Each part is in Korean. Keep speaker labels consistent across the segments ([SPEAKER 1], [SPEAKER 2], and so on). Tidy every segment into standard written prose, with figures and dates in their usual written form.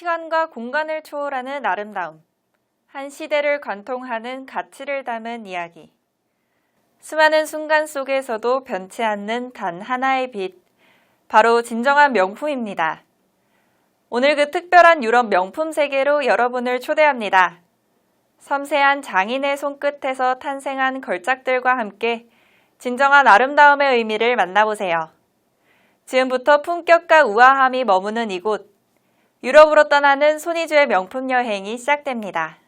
[SPEAKER 1] 시간과 공간을 초월하는 아름다움, 한 시대를 관통하는 가치를 담은 이야기. 수많은 순간 속에서도 변치 않는 단 하나의 빛, 바로 진정한 명품입니다. 오늘 그 특별한 유럽 명품 세계로 여러분을 초대합니다. 섬세한 장인의 손끝에서 탄생한 걸작들과 함께 진정한 아름다움의 의미를 만나보세요. 지금부터 품격과 우아함이 머무는 이곳, 유럽으로 떠나는 손이주의 명품 여행이 시작됩니다.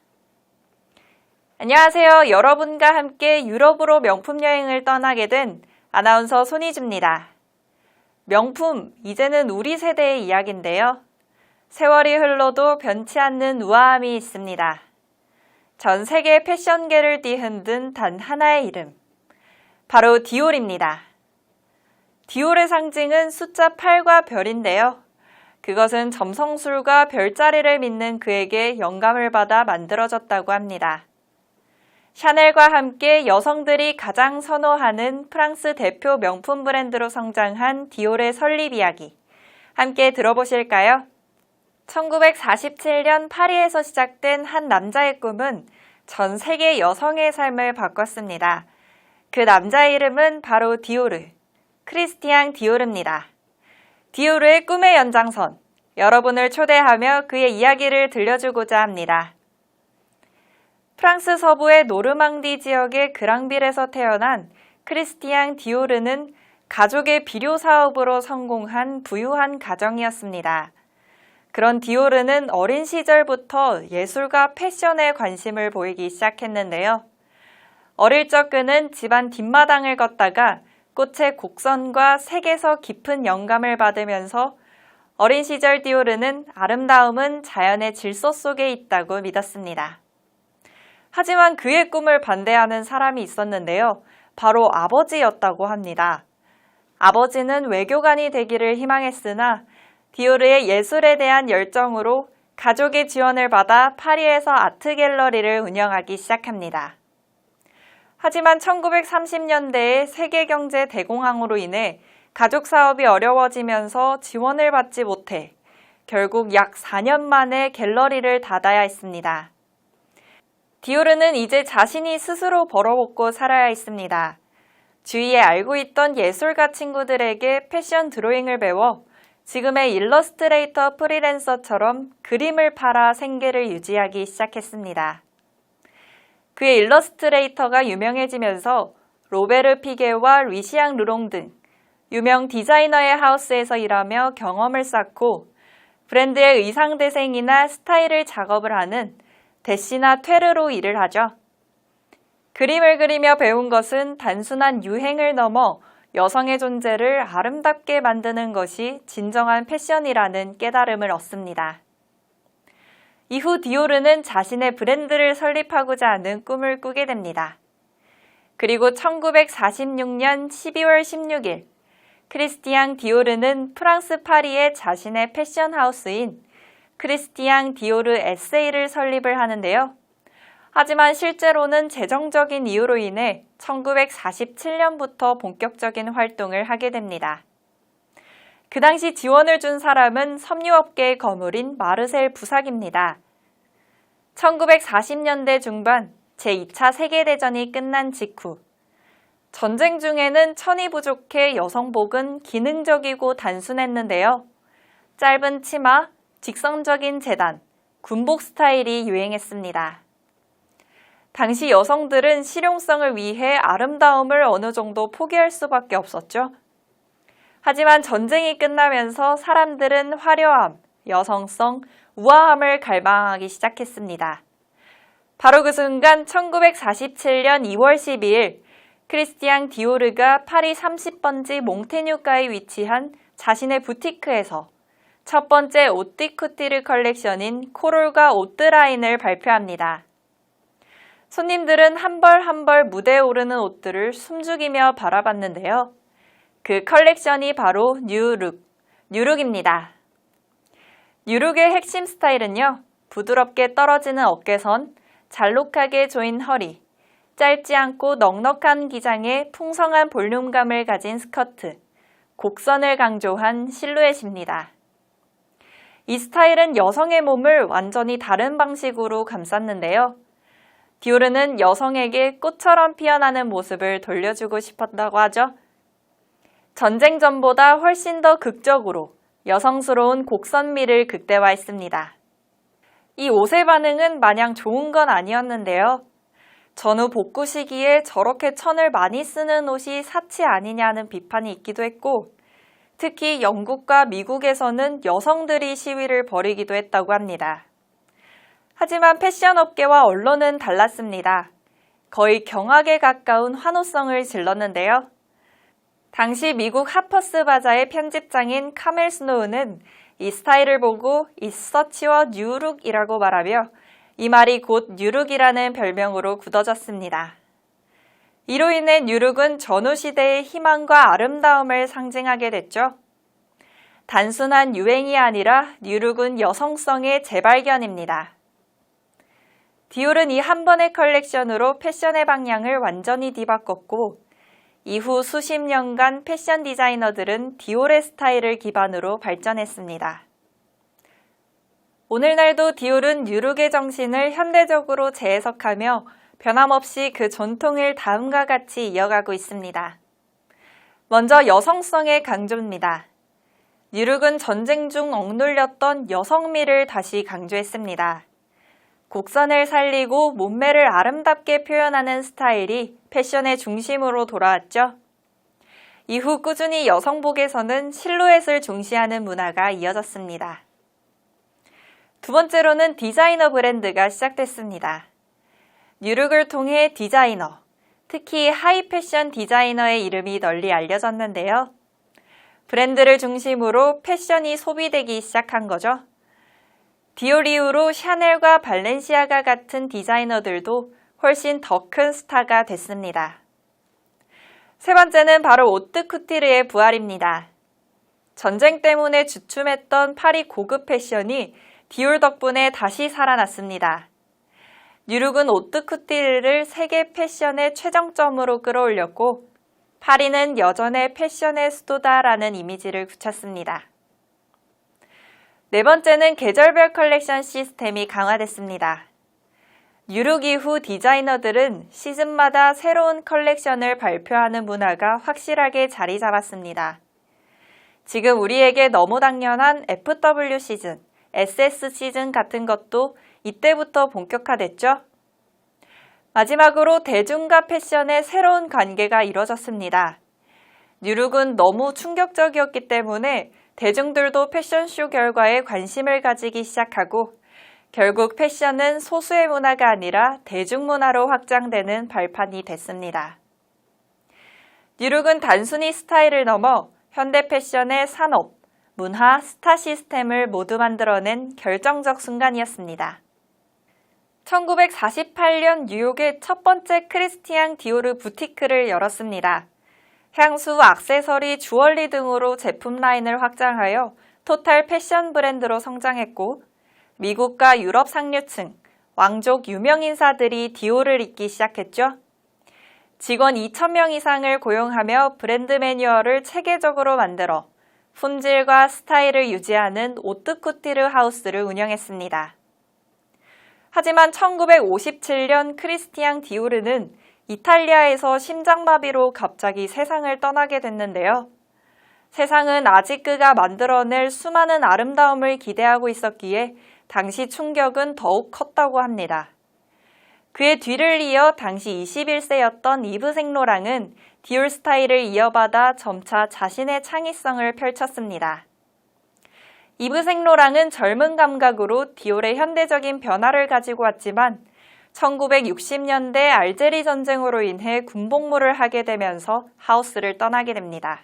[SPEAKER 1] 안녕하세요. 여러분과 함께 유럽으로 명품 여행을 떠나게 된 아나운서 손이주입니다. 명품, 이제는 우리 세대의 이야기인데요. 세월이 흘러도 변치 않는 우아함이 있습니다. 전 세계 패션계를 뒤흔든 단 하나의 이름, 바로 디올입니다. 디올의 상징은 숫자 8과 별인데요. 그것은 점성술과 별자리를 믿는 그에게 영감을 받아 만들어졌다고 합니다. 샤넬과 함께 여성들이 가장 선호하는 프랑스 대표 명품 브랜드로 성장한 디올의 설립 이야기, 함께 들어보실까요? 1947년 파리에서 시작된 한 남자의 꿈은 전 세계 여성의 삶을 바꿨습니다. 그 남자의 이름은 바로 디오르, 크리스티앙 디오르입니다. 디오르의 꿈의 연장선, 여러분을 초대하며 그의 이야기를 들려주고자 합니다. 프랑스 서부의 노르망디 지역의 그랑빌에서 태어난 크리스티앙 디오르는 가족의 비료 사업으로 성공한 부유한 가정이었습니다. 그런 디오르는 어린 시절부터 예술과 패션에 관심을 보이기 시작했는데요. 어릴 적 그는 집안 뒷마당을 걷다가 꽃의 곡선과 색에서 깊은 영감을 받으면서 어린 시절 디오르는 아름다움은 자연의 질서 속에 있다고 믿었습니다. 하지만 그의 꿈을 반대하는 사람이 있었는데요. 바로 아버지였다고 합니다. 아버지는 외교관이 되기를 희망했으나 디오르의 예술에 대한 열정으로 가족의 지원을 받아 파리에서 아트 갤러리를 운영하기 시작합니다. 하지만 1930년대의 세계경제 대공황으로 인해 가족 사업이 어려워지면서 지원을 받지 못해 결국 약 4년 만에 갤러리를 닫아야 했습니다. 디오르는 이제 자신이 스스로 벌어먹고 살아야 했습니다. 주위에 알고 있던 예술가 친구들에게 패션 드로잉을 배워 지금의 일러스트레이터 프리랜서처럼 그림을 팔아 생계를 유지하기 시작했습니다. 그의 일러스트레이터가 유명해지면서 로베르 피게와 리시앙 르롱 등 유명 디자이너의 하우스에서 일하며 경험을 쌓고 브랜드의 의상 대생이나 스타일을 작업을 하는 대시나 퇴르로 일을 하죠. 그림을 그리며 배운 것은 단순한 유행을 넘어 여성의 존재를 아름답게 만드는 것이 진정한 패션이라는 깨달음을 얻습니다. 이후 디오르는 자신의 브랜드를 설립하고자 하는 꿈을 꾸게 됩니다. 그리고 1946년 12월 16일, 크리스티앙 디오르는 프랑스 파리의 자신의 패션 하우스인 크리스티앙 디오르 에세이를 설립을 하는데요. 하지만 실제로는 재정적인 이유로 인해 1947년부터 본격적인 활동을 하게 됩니다. 그 당시 지원을 준 사람은 섬유업계의 거물인 마르셀 부삭입니다. 1940년대 중반 제2차 세계대전이 끝난 직후 전쟁 중에는 천이 부족해 여성복은 기능적이고 단순했는데요. 짧은 치마, 직선적인 재단, 군복 스타일이 유행했습니다. 당시 여성들은 실용성을 위해 아름다움을 어느 정도 포기할 수밖에 없었죠. 하지만 전쟁이 끝나면서 사람들은 화려함, 여성성, 우아함을 갈망하기 시작했습니다. 바로 그 순간 1947년 2월 12일 크리스티앙 디오르가 파리 30번지 몽테뉴가에 위치한 자신의 부티크에서 첫 번째 오띠쿠티르 컬렉션인 코롤과 오뜨 라인을 발표합니다. 손님들은 한 벌 한 벌 무대에 오르는 옷들을 숨죽이며 바라봤는데요. 그 컬렉션이 바로 뉴룩입니다. 뉴룩의 핵심 스타일은요, 부드럽게 떨어지는 어깨선, 잘록하게 조인 허리, 짧지 않고 넉넉한 기장에 풍성한 볼륨감을 가진 스커트, 곡선을 강조한 실루엣입니다. 이 스타일은 여성의 몸을 완전히 다른 방식으로 감쌌는데요. 디오르는 여성에게 꽃처럼 피어나는 모습을 돌려주고 싶었다고 하죠. 전쟁 전보다 훨씬 더 극적으로 여성스러운 곡선미를 극대화했습니다. 이 옷의 반응은 마냥 좋은 건 아니었는데요. 전후 복구 시기에 저렇게 천을 많이 쓰는 옷이 사치 아니냐는 비판이 있기도 했고, 특히 영국과 미국에서는 여성들이 시위를 벌이기도 했다고 합니다. 하지만 패션업계와 언론은 달랐습니다. 거의 경악에 가까운 환호성을 질렀는데요. 당시 미국 하퍼스 바자의 편집장인 카멜 스노우는 이 스타일을 보고 It's such a new look이라고 말하며 이 말이 곧 뉴룩이라는 별명으로 굳어졌습니다. 이로 인해 뉴룩은 전후 시대의 희망과 아름다움을 상징하게 됐죠. 단순한 유행이 아니라 뉴룩은 여성성의 재발견입니다. 디올은 이 한 번의 컬렉션으로 패션의 방향을 완전히 뒤바꿨고, 이후 수십 년간 패션 디자이너들은 디올의 스타일을 기반으로 발전했습니다. 오늘날도 디올은 뉴룩의 정신을 현대적으로 재해석하며 변함없이 그 전통을 다음과 같이 이어가고 있습니다. 먼저 여성성의 강조입니다. 뉴룩은 전쟁 중 억눌렸던 여성미를 다시 강조했습니다. 곡선을 살리고 몸매를 아름답게 표현하는 스타일이 패션의 중심으로 돌아왔죠. 이후 꾸준히 여성복에서는 실루엣을 중시하는 문화가 이어졌습니다. 두 번째로는 디자이너 브랜드가 시작됐습니다. 뉴룩을 통해 디자이너, 특히 하이 패션 디자이너의 이름이 널리 알려졌는데요. 브랜드를 중심으로 패션이 소비되기 시작한 거죠. 디올 이후로 샤넬과 발렌시아가 같은 디자이너들도 훨씬 더 큰 스타가 됐습니다. 세 번째는 바로 오뜨쿠티르의 부활입니다. 전쟁 때문에 주춤했던 파리 고급 패션이 디올 덕분에 다시 살아났습니다. 뉴룩은 오뜨쿠티르를 세계 패션의 최정점으로 끌어올렸고, 파리는 여전히 패션의 수도다라는 이미지를 굳혔습니다. 네 번째는 계절별 컬렉션 시스템이 강화됐습니다. 뉴룩 이후 디자이너들은 시즌마다 새로운 컬렉션을 발표하는 문화가 확실하게 자리 잡았습니다. 지금 우리에게 너무 당연한 FW 시즌, SS 시즌 같은 것도 이때부터 본격화됐죠? 마지막으로 대중과 패션의 새로운 관계가 이뤄졌습니다. 뉴룩은 너무 충격적이었기 때문에 대중들도 패션쇼 결과에 관심을 가지기 시작하고, 결국 패션은 소수의 문화가 아니라 대중문화로 확장되는 발판이 됐습니다. 뉴룩은 단순히 스타일을 넘어 현대 패션의 산업, 문화, 스타 시스템을 모두 만들어낸 결정적 순간이었습니다. 1948년 뉴욕의 첫 번째 크리스티앙 디오르 부티크를 열었습니다. 향수, 액세서리, 주얼리 등으로 제품 라인을 확장하여 토탈 패션 브랜드로 성장했고, 미국과 유럽 상류층, 왕족 유명 인사들이 디올을 입기 시작했죠. 직원 2,000명 이상을 고용하며 브랜드 매뉴얼을 체계적으로 만들어 품질과 스타일을 유지하는 오뜨쿠티르 하우스를 운영했습니다. 하지만 1957년 크리스티앙 디오르는 이탈리아에서 심장마비로 갑자기 세상을 떠나게 됐는데요. 세상은 아직 그가 만들어낼 수많은 아름다움을 기대하고 있었기에 당시 충격은 더욱 컸다고 합니다. 그의 뒤를 이어 당시 21세였던 이브 생로랑은 디올 스타일을 이어받아 점차 자신의 창의성을 펼쳤습니다. 이브 생로랑은 젊은 감각으로 디올의 현대적인 변화를 가지고 왔지만 1960년대 알제리 전쟁으로 인해 군복무를 하게 되면서 하우스를 떠나게 됩니다.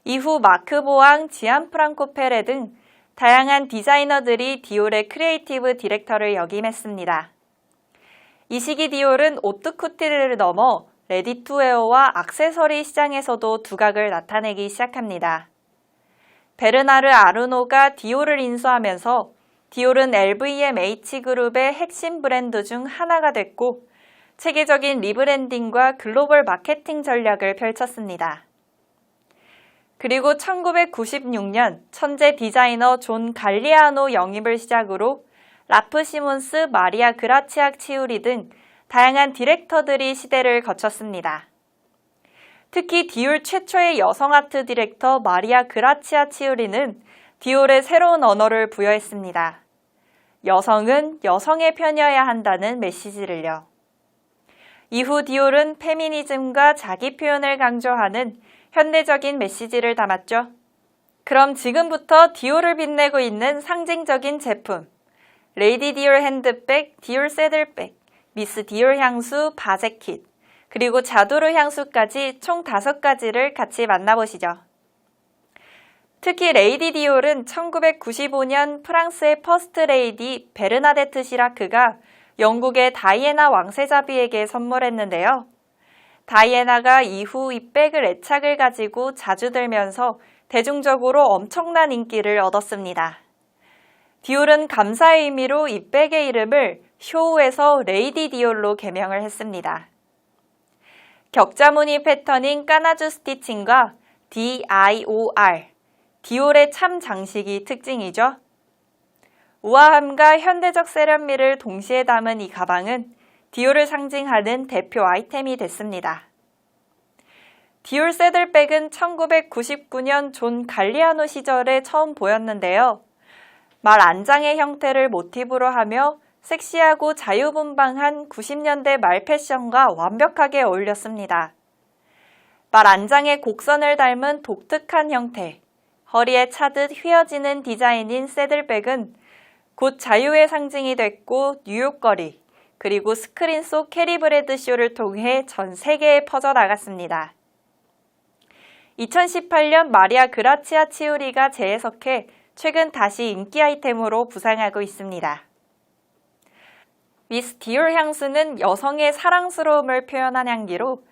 [SPEAKER 1] 이후 마크 보앙, 지안 프랑코 페레 등 다양한 디자이너들이 디올의 크리에이티브 디렉터를 역임했습니다. 이 시기 디올은 오뜨쿠티르를 넘어 레디투웨어와 액세서리 시장에서도 두각을 나타내기 시작합니다. 베르나르 아르노가 디올을 인수하면서 디올은 LVMH 그룹의 핵심 브랜드 중 하나가 됐고, 체계적인 리브랜딩과 글로벌 마케팅 전략을 펼쳤습니다. 그리고 1996년 천재 디자이너 존 갈리아노 영입을 시작으로 라프 시몬스, 마리아 그라치아 치우리 등 다양한 디렉터들이 시대를 거쳤습니다. 특히 디올 최초의 여성 아트 디렉터 마리아 그라치아 치우리는 디올에 새로운 언어를 부여했습니다. 여성은 여성의 편이어야 한다는 메시지를요. 이후 디올은 페미니즘과 자기 표현을 강조하는 현대적인 메시지를 담았죠. 그럼 지금부터 디올을 빛내고 있는 상징적인 제품, 레이디 디올 핸드백, 디올 새들백, 미스 디올 향수, 바제킷, 그리고 자두르 향수까지 총 5가지를 같이 만나보시죠. 특히 레이디 디올은 1995년 프랑스의 퍼스트 레이디 베르나데트 시라크가 영국의 다이애나 왕세자비에게 선물했는데요. 다이애나가 이후 이 백을 애착을 가지고 자주 들면서 대중적으로 엄청난 인기를 얻었습니다. 디올은 감사의 의미로 이 백의 이름을 쇼우에서 레이디 디올로 개명을 했습니다. 격자무늬 패턴인 까나주 스티칭과 DIOR, 디올의 참 장식이 특징이죠. 우아함과 현대적 세련미를 동시에 담은 이 가방은 디올을 상징하는 대표 아이템이 됐습니다. 디올 새들백은 1999년 존 갈리아노 시절에 처음 보였는데요. 말 안장의 형태를 모티브로 하며 섹시하고 자유분방한 90년대 말 패션과 완벽하게 어울렸습니다. 말 안장의 곡선을 닮은 독특한 형태, 허리에 차듯 휘어지는 디자인인 새들백은 곧 자유의 상징이 됐고 뉴욕거리, 그리고 스크린 속 캐리브레드 쇼를 통해 전 세계에 퍼져나갔습니다. 2018년 마리아 그라치아 치우리가 재해석해 최근 다시 인기 아이템으로 부상하고 있습니다. 미스 디올 향수는 여성의 사랑스러움을 표현한 향기로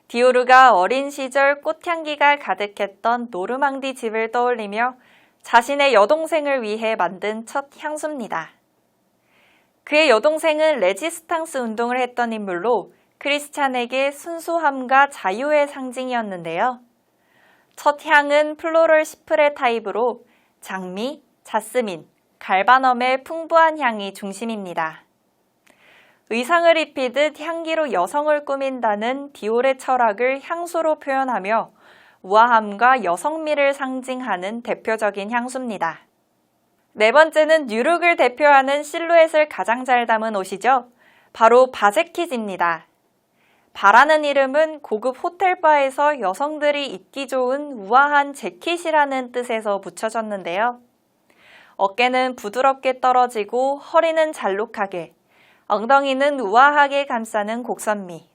[SPEAKER 1] 디오르가 어린 시절 꽃향기가 가득했던 노르망디 집을 떠올리며 자신의 여동생을 위해 만든 첫 향수입니다. 그의 여동생은 레지스탕스 운동을 했던 인물로 크리스찬에게 순수함과 자유의 상징이었는데요. 첫 향은 플로럴 시프레 타입으로 장미, 자스민, 갈바넘의 풍부한 향이 중심입니다. 의상을 입히듯 향기로 여성을 꾸민다는 디올의 철학을 향수로 표현하며 우아함과 여성미를 상징하는 대표적인 향수입니다. 네 번째는 뉴룩을 대표하는 실루엣을 가장 잘 담은 옷이죠. 바로 바제킷입니다. 바라는 이름은 고급 호텔바에서 여성들이 입기 좋은 우아한 재킷이라는 뜻에서 붙여졌는데요. 어깨는 부드럽게 떨어지고 허리는 잘록하게, 엉덩이는 우아하게 감싸는 곡선미.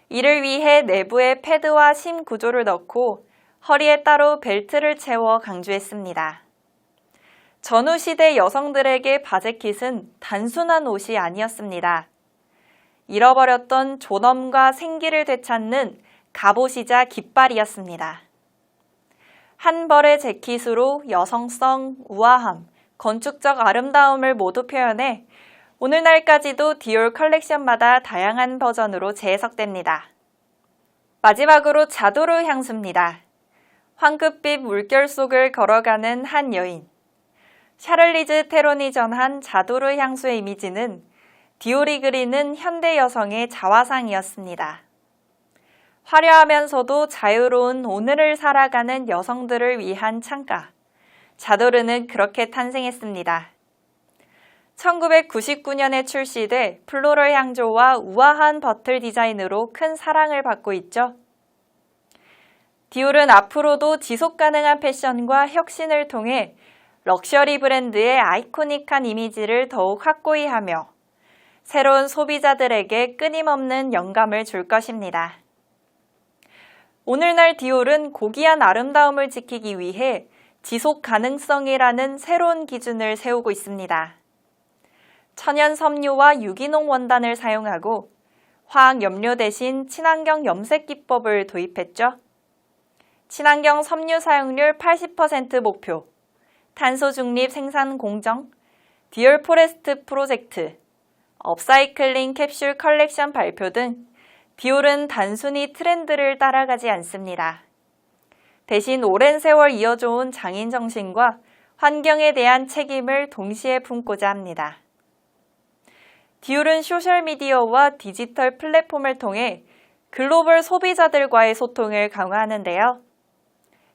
[SPEAKER 1] 이를 위해 내부에 패드와 심 구조를 넣고 허리에 따로 벨트를 채워 강조했습니다. 전후 시대 여성들에게 바제킷은 단순한 옷이 아니었습니다. 잃어버렸던 존엄과 생기를 되찾는 갑옷이자 깃발이었습니다. 한 벌의 재킷으로 여성성, 우아함, 건축적 아름다움을 모두 표현해 오늘날까지도 디올 컬렉션마다 다양한 버전으로 재해석됩니다. 마지막으로 자도르 향수입니다. 황급빛 물결 속을 걸어가는 한 여인. 샤를리즈 테론이 전한 자도르 향수의 이미지는 디올이 그리는 현대 여성의 자화상이었습니다. 화려하면서도 자유로운 오늘을 살아가는 여성들을 위한 창가. 자도르는 그렇게 탄생했습니다. 1999년에 출시돼 플로럴 향조와 우아한 버틀 디자인으로 큰 사랑을 받고 있죠. 디올은 앞으로도 지속 가능한 패션과 혁신을 통해 럭셔리 브랜드의 아이코닉한 이미지를 더욱 확고히 하며 새로운 소비자들에게 끊임없는 영감을 줄 것입니다. 오늘날 디올은 고귀한 아름다움을 지키기 위해 지속 가능성이라는 새로운 기준을 세우고 있습니다. 천연 섬유와 유기농 원단을 사용하고 화학 염료 대신 친환경 염색 기법을 도입했죠. 친환경 섬유 사용률 80% 목표, 탄소 중립 생산 공정, 디올 포레스트 프로젝트, 업사이클링 캡슐 컬렉션 발표 등 디올은 단순히 트렌드를 따라가지 않습니다. 대신 오랜 세월 이어져온 장인 정신과 환경에 대한 책임을 동시에 품고자 합니다. 디올은 소셜미디어와 디지털 플랫폼을 통해 글로벌 소비자들과의 소통을 강화하는데요.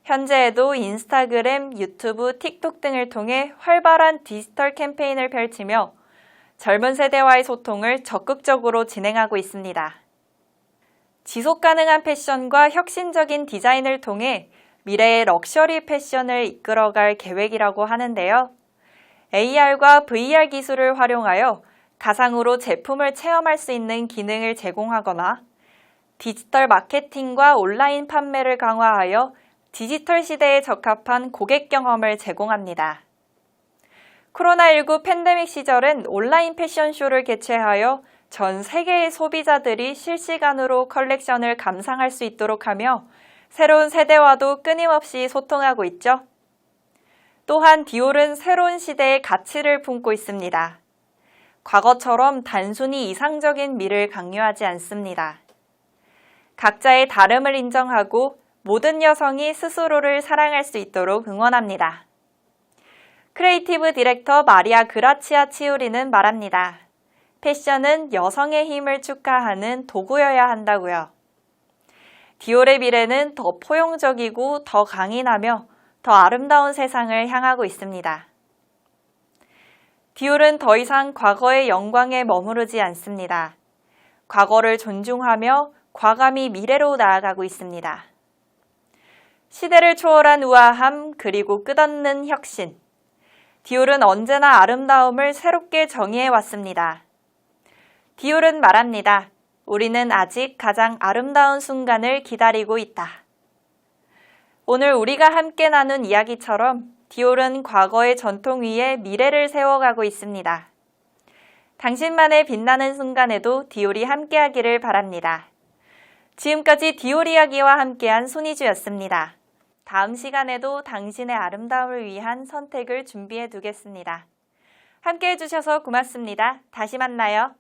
[SPEAKER 1] 현재에도 인스타그램, 유튜브, 틱톡 등을 통해 활발한 디지털 캠페인을 펼치며 젊은 세대와의 소통을 적극적으로 진행하고 있습니다. 지속가능한 패션과 혁신적인 디자인을 통해 미래의 럭셔리 패션을 이끌어갈 계획이라고 하는데요. AR과 VR 기술을 활용하여 가상으로 제품을 체험할 수 있는 기능을 제공하거나 디지털 마케팅과 온라인 판매를 강화하여 디지털 시대에 적합한 고객 경험을 제공합니다. 코로나19 팬데믹 시절은 온라인 패션쇼를 개최하여 전 세계의 소비자들이 실시간으로 컬렉션을 감상할 수 있도록 하며 새로운 세대와도 끊임없이 소통하고 있죠. 또한 디올은 새로운 시대의 가치를 품고 있습니다. 과거처럼 단순히 이상적인 미를 강요하지 않습니다. 각자의 다름을 인정하고 모든 여성이 스스로를 사랑할 수 있도록 응원합니다. 크리에이티브 디렉터 마리아 그라치아 치우리는 말합니다. 패션은 여성의 힘을 축하하는 도구여야 한다고요. 디올의 미래는 더 포용적이고 더 강인하며 더 아름다운 세상을 향하고 있습니다. 디올은 더 이상 과거의 영광에 머무르지 않습니다. 과거를 존중하며 과감히 미래로 나아가고 있습니다. 시대를 초월한 우아함 그리고 끝없는 혁신. 디올은 언제나 아름다움을 새롭게 정의해 왔습니다. 디올은 말합니다. 우리는 아직 가장 아름다운 순간을 기다리고 있다. 오늘 우리가 함께 나눈 이야기처럼 디올은 과거의 전통 위에 미래를 세워가고 있습니다. 당신만의 빛나는 순간에도 디올이 함께하기를 바랍니다. 지금까지 디올 이야기와 함께한 손희주였습니다. 다음 시간에도 당신의 아름다움을 위한 선택을 준비해 두겠습니다. 함께해 주셔서 고맙습니다. 다시 만나요.